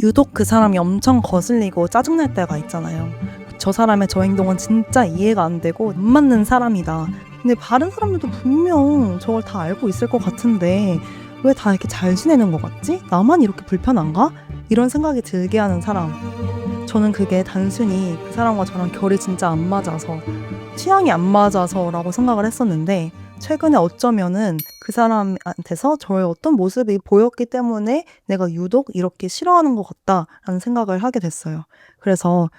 유독 그 사람이 엄청 거슬리고 짜증날 때가 있잖아요. 저 사람의 저 행동은 진짜 이해가 안 되고 안 맞는 사람이다. 근데 다른 사람들도 분명 저걸 다 알고 있을 것 같은데 왜 다 이렇게 잘 지내는 것 같지? 나만 이렇게 불편한가? 이런 생각이 들게 하는 사람. 저는 그게 단순히 그 사람과 저랑 결이 진짜 안 맞아서, 취향이 안 맞아서라고 생각을 했었는데, 최근에 어쩌면은 그 사람한테서 저의 어떤 모습이 보였기 때문에 내가 유독 이렇게 싫어하는 것 같다라는 생각을 하게 됐어요. 그래서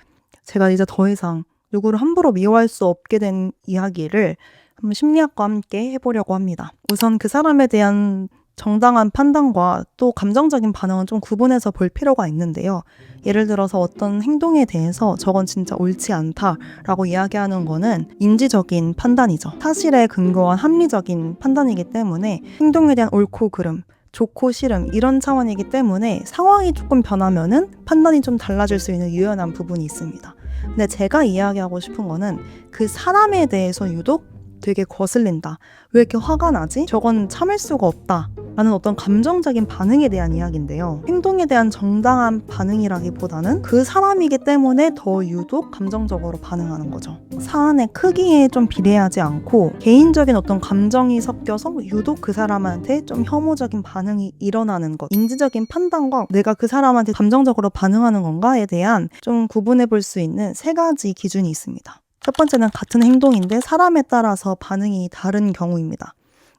제가 이제 더 이상 누구를 함부로 미워할 수 없게 된 이야기를 한번 심리학과 함께 해보려고 합니다. 우선 그 사람에 대한 정당한 판단과 또 감정적인 반응은 좀 구분해서 볼 필요가 있는데요. 예를 들어서 어떤 행동에 대해서 저건 진짜 옳지 않다라고 이야기하는 거는 인지적인 판단이죠. 사실에 근거한 합리적인 판단이기 때문에 행동에 대한 옳고 그름, 좋고 싫음 이런 차원이기 때문에 상황이 조금 변하면은 판단이 좀 달라질 수 있는 유연한 부분이 있습니다. 근데 제가 이야기하고 싶은 거는 그 사람에 대해서 유독 되게 거슬린다. 왜 이렇게 화가 나지? 저건 참을 수가 없다. 라는 어떤 감정적인 반응에 대한 이야기인데요. 행동에 대한 정당한 반응이라기보다는 그 사람이기 때문에 더 유독 감정적으로 반응하는 거죠. 사안의 크기에 좀 비례하지 않고 개인적인 어떤 감정이 섞여서 유독 그 사람한테 좀 혐오적인 반응이 일어나는 것. 인지적인 판단과 내가 그 사람한테 감정적으로 반응하는 건가에 대한 좀 구분해 볼 수 있는 세 가지 기준이 있습니다. 첫 번째는 같은 행동인데 사람에 따라서 반응이 다른 경우입니다.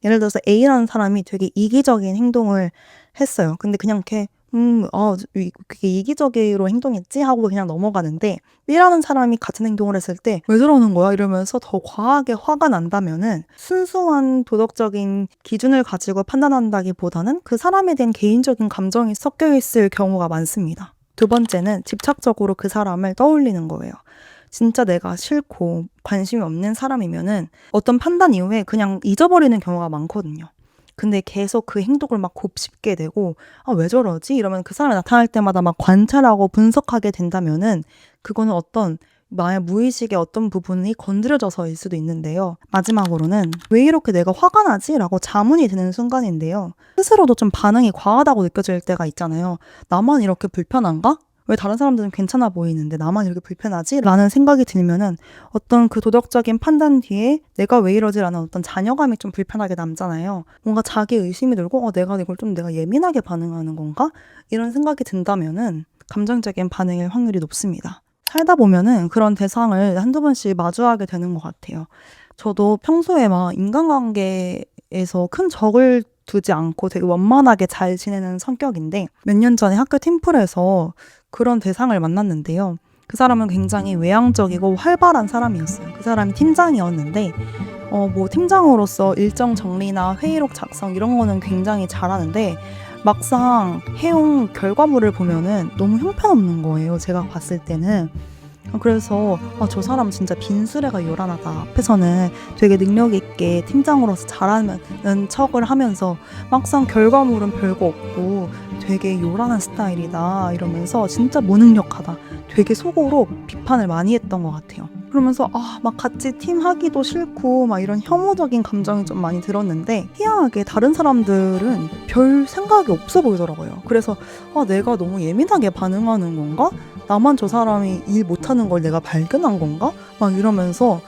예를 들어서 A라는 사람이 되게 이기적인 행동을 했어요. 근데 그냥 이렇게 그게 이기적으로 행동했지? 하고 그냥 넘어가는데 B라는 사람이 같은 행동을 했을 때 왜 저러는 거야? 이러면서 더 과하게 화가 난다면은 순수한 도덕적인 기준을 가지고 판단한다기보다는 그 사람에 대한 개인적인 감정이 섞여 있을 경우가 많습니다. 두 번째는 집착적으로 그 사람을 떠올리는 거예요. 진짜 내가 싫고 관심이 없는 사람이면은 어떤 판단 이후에 그냥 잊어버리는 경우가 많거든요. 근데 계속 그 행동을 막 곱씹게 되고 왜 저러지? 이러면 그 사람이 나타날 때마다 막 관찰하고 분석하게 된다면은 그거는 어떤 나의 무의식의 어떤 부분이 건드려져서일 수도 있는데요. 마지막으로는 왜 이렇게 내가 화가 나지? 라고 자문이 드는 순간인데요. 스스로도 좀 반응이 과하다고 느껴질 때가 있잖아요. 나만 이렇게 불편한가? 왜 다른 사람들은 괜찮아 보이는데 나만 이렇게 불편하지? 라는 생각이 들면은 어떤 그 도덕적인 판단 뒤에 내가 왜 이러지? 라는 어떤 자녀감이 좀 불편하게 남잖아요. 뭔가 자기 의심이 들고 내가 이걸 좀 내가 예민하게 반응하는 건가? 이런 생각이 든다면은 감정적인 반응일 확률이 높습니다. 살다 보면은 그런 대상을 한두 번씩 마주하게 되는 것 같아요. 저도 평소에 막 인간관계에서 큰 적을 두지 않고 되게 원만하게 잘 지내는 성격인데 몇 년 전에 학교 팀플에서 그런 대상을 만났는데요. 그 사람은 굉장히 외향적이고 활발한 사람이었어요. 그 사람이 팀장이었는데 팀장으로서 일정 정리나 회의록 작성 이런 거는 굉장히 잘하는데 막상 해온 결과물을 보면은 너무 형편없는 거예요. 제가 봤을 때는. 그래서 저 사람 진짜 빈수레가 요란하다. 앞에서는 되게 능력 있게 팀장으로서 잘하는 척을 하면서 막상 결과물은 별거 없고 되게 요란한 스타일이다 이러면서 진짜 무능력하다. 되게 속으로 비판을 많이 했던 것 같아요. 그러면서 막 같이 팀 하기도 싫고 막 이런 혐오적인 감정이 좀 많이 들었는데 희한하게 다른 사람들은 별 생각이 없어 보이더라고요. 그래서 내가 너무 예민하게 반응하는 건가? 나만 저 사람이 일 못하는 걸 내가 발견한 건가? 막 이러면서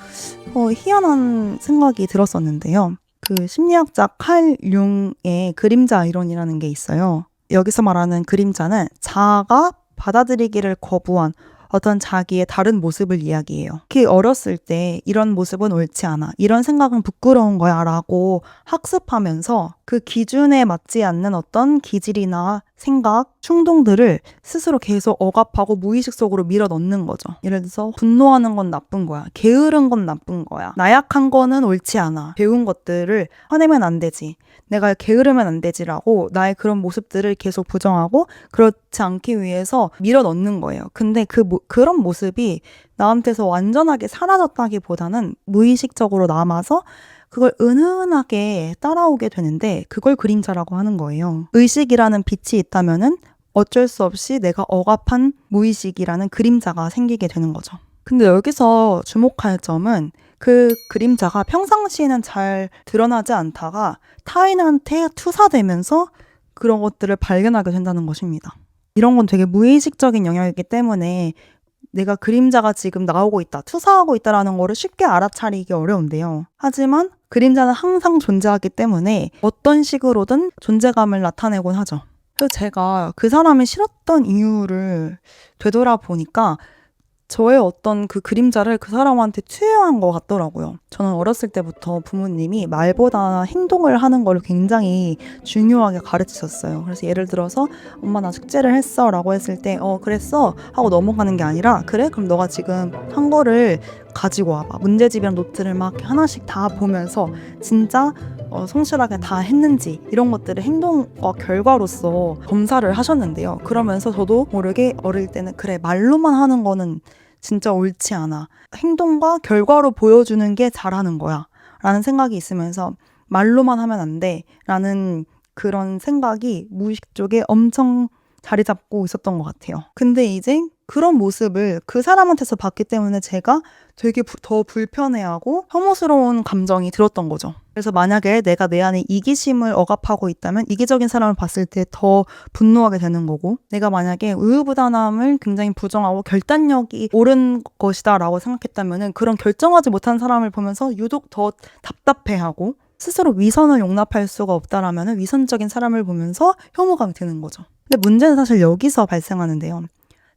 희한한 생각이 들었었는데요. 그 심리학자 칼 융의 그림자 이론이라는 게 있어요. 여기서 말하는 그림자는 자아가 받아들이기를 거부한 어떤 자기의 다른 모습을 이야기해요. 특히 어렸을 때 이런 모습은 옳지 않아. 이런 생각은 부끄러운 거야 라고 학습하면서 그 기준에 맞지 않는 어떤 기질이나 생각, 충동들을 스스로 계속 억압하고 무의식 속으로 밀어 넣는 거죠. 예를 들어서 분노하는 건 나쁜 거야. 게으른 건 나쁜 거야. 나약한 거는 옳지 않아. 배운 것들을 화내면 안 되지. 내가 게으르면 안 되지라고 나의 그런 모습들을 계속 부정하고 그렇지 않기 위해서 밀어 넣는 거예요. 근데 그런 모습이 나한테서 완전하게 사라졌다기보다는 무의식적으로 남아서 그걸 은은하게 따라오게 되는데 그걸 그림자라고 하는 거예요. 의식이라는 빛이 있다면은 어쩔 수 없이 내가 억압한 무의식이라는 그림자가 생기게 되는 거죠. 근데 여기서 주목할 점은 그 그림자가 평상시에는 잘 드러나지 않다가 타인한테 투사되면서 그런 것들을 발견하게 된다는 것입니다. 이런 건 되게 무의식적인 영역이기 때문에 내가 그림자가 지금 나오고 있다, 투사하고 있다라는 거를 쉽게 알아차리기 어려운데요. 하지만 그림자는 항상 존재하기 때문에 어떤 식으로든 존재감을 나타내곤 하죠. 그래서 제가 그 사람이 싫었던 이유를 되돌아보니까 저의 어떤 그 그림자를 그 사람한테 투여한 것 같더라고요. 저는 어렸을 때부터 부모님이 말보다 행동을 하는 걸 굉장히 중요하게 가르치셨어요. 그래서 예를 들어서 엄마 나 숙제를 했어 라고 했을 때 그랬어 하고 넘어가는 게 아니라 그래? 그럼 너가 지금 한 거를 가지고 와봐. 문제집이랑 노트를 막 하나씩 다 보면서 진짜 성실하게 다 했는지 이런 것들을 행동과 결과로서 검사를 하셨는데요. 그러면서 저도 모르게 어릴 때는 그래 말로만 하는 거는 진짜 옳지 않아. 행동과 결과로 보여주는 게 잘하는 거야 라는 생각이 있으면서 말로만 하면 안 돼 라는 그런 생각이 무의식 쪽에 엄청 자리 잡고 있었던 것 같아요. 근데 이제 그런 모습을 그 사람한테서 봤기 때문에 제가 되게 더 불편해하고 혐오스러운 감정이 들었던 거죠. 그래서 만약에 내가 내 안에 이기심을 억압하고 있다면 이기적인 사람을 봤을 때 더 분노하게 되는 거고, 내가 만약에 우유부단함을 굉장히 부정하고 결단력이 옳은 것이다 라고 생각했다면 그런 결정하지 못한 사람을 보면서 유독 더 답답해하고, 스스로 위선을 용납할 수가 없다라면 위선적인 사람을 보면서 혐오감이 드는 거죠. 근데 문제는 사실 여기서 발생하는데요.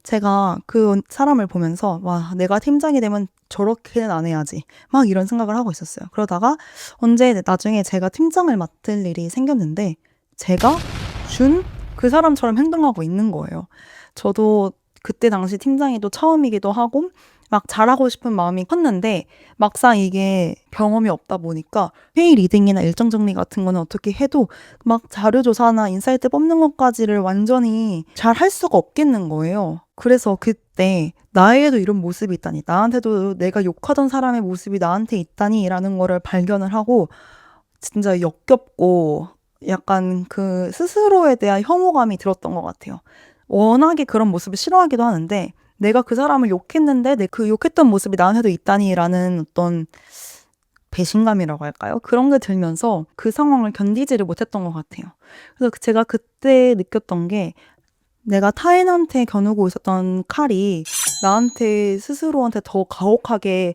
제가 그 사람을 보면서 와, 내가 팀장이 되면 저렇게는 안 해야지 막 이런 생각을 하고 있었어요. 그러다가 언제 나중에 제가 팀장을 맡을 일이 생겼는데 제가 준 그 사람처럼 행동하고 있는 거예요. 저도 그때 당시 팀장이 또 처음이기도 하고 막 잘하고 싶은 마음이 컸는데 막상 이게 경험이 없다 보니까 회의 리딩이나 일정 정리 같은 거는 어떻게 해도 막 자료 조사나 인사이트 뽑는 것까지를 완전히 잘 할 수가 없겠는 거예요. 그래서 그때 나에게도 이런 모습이 있다니, 나한테도 내가 욕하던 사람의 모습이 나한테 있다니 라는 거를 발견을 하고 진짜 역겹고 약간 그 스스로에 대한 혐오감이 들었던 것 같아요. 워낙에 그런 모습을 싫어하기도 하는데 내가 그 사람을 욕했는데 내 그 욕했던 모습이 나한테도 있다니라는 어떤 배신감이라고 할까요? 그런 게 들면서 그 상황을 견디지를 못했던 것 같아요. 그래서 제가 그때 느꼈던 게 내가 타인한테 겨누고 있었던 칼이 나한테 스스로한테 더 가혹하게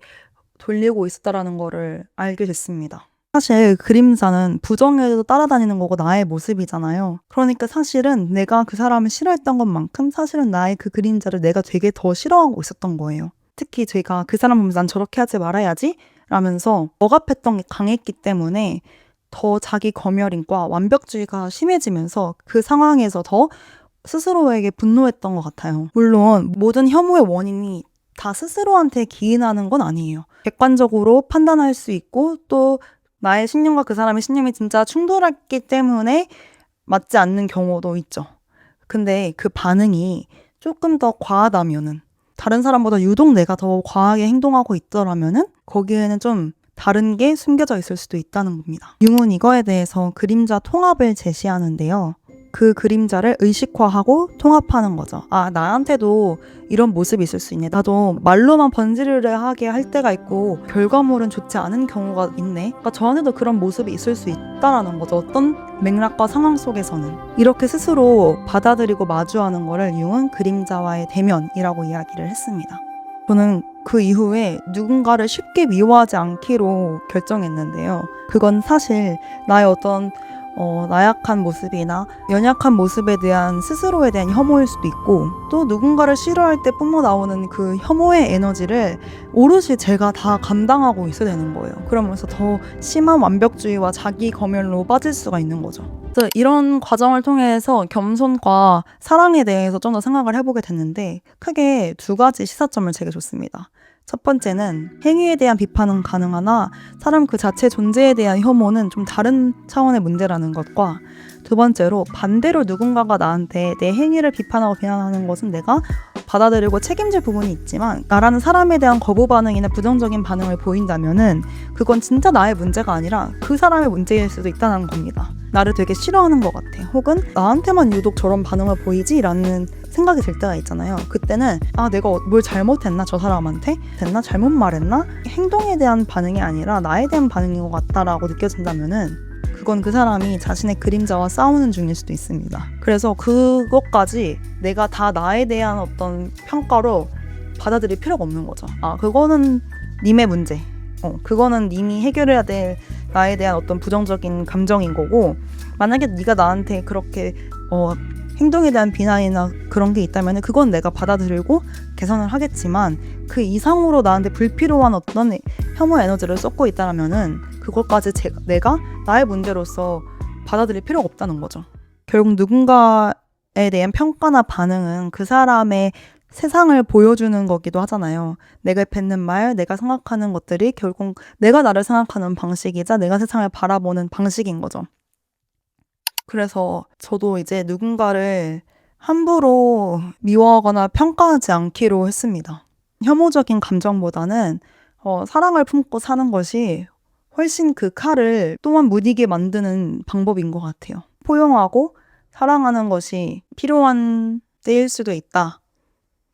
돌리고 있었다라는 거를 알게 됐습니다. 사실 그림자는 부정에도 따라다니는 거고 나의 모습이잖아요. 그러니까 사실은 내가 그 사람을 싫어했던 것만큼 사실은 나의 그 그림자를 내가 되게 더 싫어하고 있었던 거예요. 특히 제가 그 사람 보면서 난 저렇게 하지 말아야지 라면서 억압했던 게 강했기 때문에 더 자기 검열인과 완벽주의가 심해지면서 그 상황에서 더 스스로에게 분노했던 것 같아요. 물론 모든 혐오의 원인이 다 스스로한테 기인하는 건 아니에요. 객관적으로 판단할 수 있고 또 나의 신념과 그 사람의 신념이 진짜 충돌했기 때문에 맞지 않는 경우도 있죠. 근데 그 반응이 조금 더 과하다면은, 다른 사람보다 유독 내가 더 과하게 행동하고 있더라면은 거기에는 좀 다른 게 숨겨져 있을 수도 있다는 겁니다. 융은 이거에 대해서 그림자 통합을 제시하는데요. 그 그림자를 의식화하고 통합하는 거죠. 아, 나한테도 이런 모습이 있을 수 있네. 나도 말로만 번지르르하게 할 때가 있고 결과물은 좋지 않은 경우가 있네. 그러니까 저한테도 그런 모습이 있을 수 있다라는 거죠. 어떤 맥락과 상황 속에서는. 이렇게 스스로 받아들이고 마주하는 거를 융은 그림자와의 대면이라고 이야기를 했습니다. 저는 그 이후에 누군가를 쉽게 미워하지 않기로 결정했는데요. 그건 사실 나의 어떤 나약한 모습이나 연약한 모습에 대한 스스로에 대한 혐오일 수도 있고, 또 누군가를 싫어할 때 뿜어나오는 그 혐오의 에너지를 오롯이 제가 다 감당하고 있어야 되는 거예요. 그러면서 더 심한 완벽주의와 자기 검열로 빠질 수가 있는 거죠. 그래서 이런 과정을 통해서 겸손과 사랑에 대해서 좀 더 생각을 해보게 됐는데 크게 두 가지 시사점을 제게 줬습니다. 첫 번째는 행위에 대한 비판은 가능하나 사람 그 자체 존재에 대한 혐오는 좀 다른 차원의 문제라는 것과, 두 번째로 반대로 누군가가 나한테 내 행위를 비판하고 비난하는 것은 내가 받아들이고 책임질 부분이 있지만 나라는 사람에 대한 거부 반응이나 부정적인 반응을 보인다면은 그건 진짜 나의 문제가 아니라 그 사람의 문제일 수도 있다는 겁니다. 나를 되게 싫어하는 것 같아, 혹은 나한테만 유독 저런 반응을 보이지? 라는 생각이 들 때가 있잖아요. 그때는 내가 뭘 잘못했나? 저 사람한테? 됐나? 잘못 말했나? 행동에 대한 반응이 아니라 나에 대한 반응인 것 같다라고 느껴진다면은 그건 그 사람이 자신의 그림자와 싸우는 중일 수도 있습니다. 그래서 그것까지 내가 다 나에 대한 어떤 평가로 받아들일 필요가 없는 거죠. 그거는 님의 문제. 그거는 님이 해결해야 될 나에 대한 어떤 부정적인 감정인 거고, 만약에 네가 나한테 그렇게 행동에 대한 비난이나 그런 게 있다면 그건 내가 받아들이고 개선을 하겠지만, 그 이상으로 나한테 불필요한 어떤 혐오 에너지를 쏟고 있다면은 그것까지 내가 나의 문제로서 받아들일 필요가 없다는 거죠. 결국 누군가에 대한 평가나 반응은 그 사람의 세상을 보여주는 거기도 하잖아요. 내가 뱉는 말, 내가 생각하는 것들이 결국 내가 나를 생각하는 방식이자 내가 세상을 바라보는 방식인 거죠. 그래서 저도 이제 누군가를 함부로 미워하거나 평가하지 않기로 했습니다. 혐오적인 감정보다는 사랑을 품고 사는 것이 훨씬 그 칼을 또한 무디게 만드는 방법인 것 같아요. 포용하고 사랑하는 것이 필요한 때일 수도 있다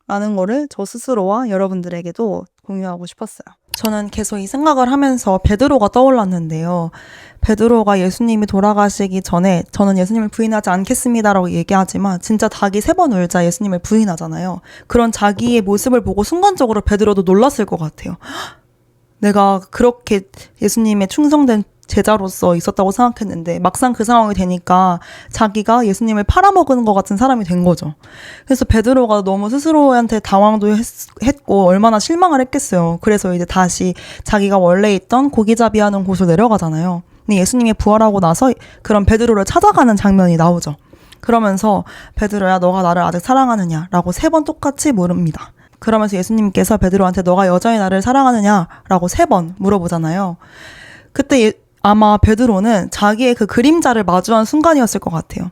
라는 거를 저 스스로와 여러분들에게도 공유하고 싶었어요. 저는 계속 이 생각을 하면서 베드로가 떠올랐는데요. 베드로가 예수님이 돌아가시기 전에 저는 예수님을 부인하지 않겠습니다라고 얘기하지만 진짜 닭이 3번 울자 예수님을 부인하잖아요. 그런 자기의 모습을 보고 순간적으로 베드로도 놀랐을 것 같아요. 내가 그렇게 예수님의 충성된 제자로서 있었다고 생각했는데 막상 그 상황이 되니까 자기가 예수님을 팔아먹은 것 같은 사람이 된 거죠. 그래서 베드로가 너무 스스로한테 당황도 했고 얼마나 실망을 했겠어요. 그래서 이제 다시 자기가 원래 있던 고기잡이하는 곳으로 내려가잖아요. 근데 예수님이 부활하고 나서 그런 베드로를 찾아가는 장면이 나오죠. 그러면서 베드로야, 너가 나를 아직 사랑하느냐라고 3번 똑같이 물습니다. 그러면서 예수님께서 베드로한테 너가 여전히 나를 사랑하느냐라고 3번 물어보잖아요. 그때 아마 베드로는 자기의 그 그림자를 마주한 순간이었을 것 같아요.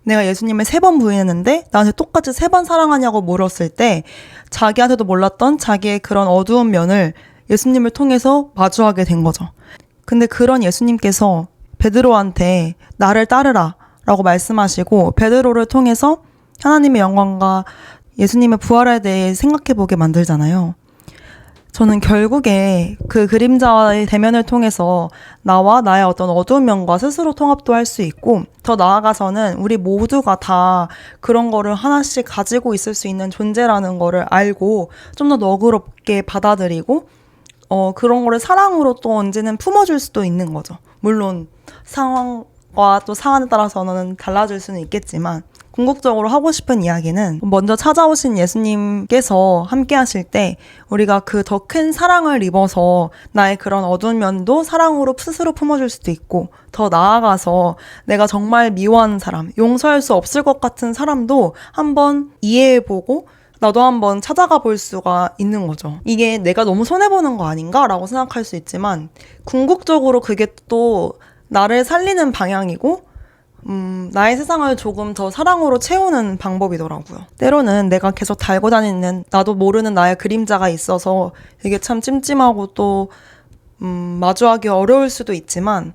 내가 예수님을 3번 부인했는데 나한테 똑같이 3번 사랑하냐고 물었을 때 자기한테도 몰랐던 자기의 그런 어두운 면을 예수님을 통해서 마주하게 된 거죠. 근데 그런 예수님께서 베드로한테 나를 따르라 라고 말씀하시고 베드로를 통해서 하나님의 영광과 예수님의 부활에 대해 생각해보게 만들잖아요. 저는 결국에 그 그림자의 대면을 통해서 나와 나의 어떤 어두운 면과 스스로 통합도 할 수 있고, 더 나아가서는 우리 모두가 다 그런 거를 하나씩 가지고 있을 수 있는 존재라는 거를 알고 좀 더 너그럽게 받아들이고 그런 거를 사랑으로 또 언제는 품어줄 수도 있는 거죠. 물론 상황과 또 사안에 따라서는 달라질 수는 있겠지만, 궁극적으로 하고 싶은 이야기는 먼저 찾아오신 예수님께서 함께 하실 때 우리가 그 더 큰 사랑을 입어서 나의 그런 어두운 면도 사랑으로 스스로 품어줄 수도 있고, 더 나아가서 내가 정말 미워하는 사람, 용서할 수 없을 것 같은 사람도 한번 이해해보고 나도 한번 찾아가 볼 수가 있는 거죠. 이게 내가 너무 손해보는 거 아닌가? 라고 생각할 수 있지만 궁극적으로 그게 또 나를 살리는 방향이고 나의 세상을 조금 더 사랑으로 채우는 방법이더라고요. 때로는 내가 계속 달고 다니는 나도 모르는 나의 그림자가 있어서 이게 참 찜찜하고 또 마주하기 어려울 수도 있지만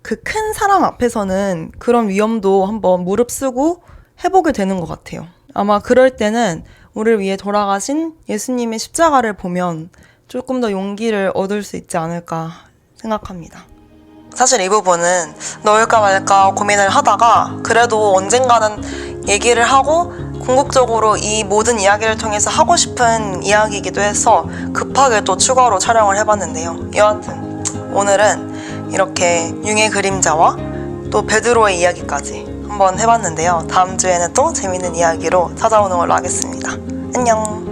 그 큰 사랑 앞에서는 그런 위험도 한번 무릅쓰고 해보게 되는 것 같아요. 아마 그럴 때는 우리를 위해 돌아가신 예수님의 십자가를 보면 조금 더 용기를 얻을 수 있지 않을까 생각합니다. 사실 이 부분은 넣을까 말까 고민을 하다가 그래도 언젠가는 얘기를 하고 궁극적으로 이 모든 이야기를 통해서 하고 싶은 이야기이기도 해서 급하게 또 추가로 촬영을 해봤는데요. 여하튼 오늘은 이렇게 융의 그림자와 또 베드로의 이야기까지 한번 해봤는데요. 다음 주에는 또 재밌는 이야기로 찾아오는 걸로 하겠습니다. 안녕.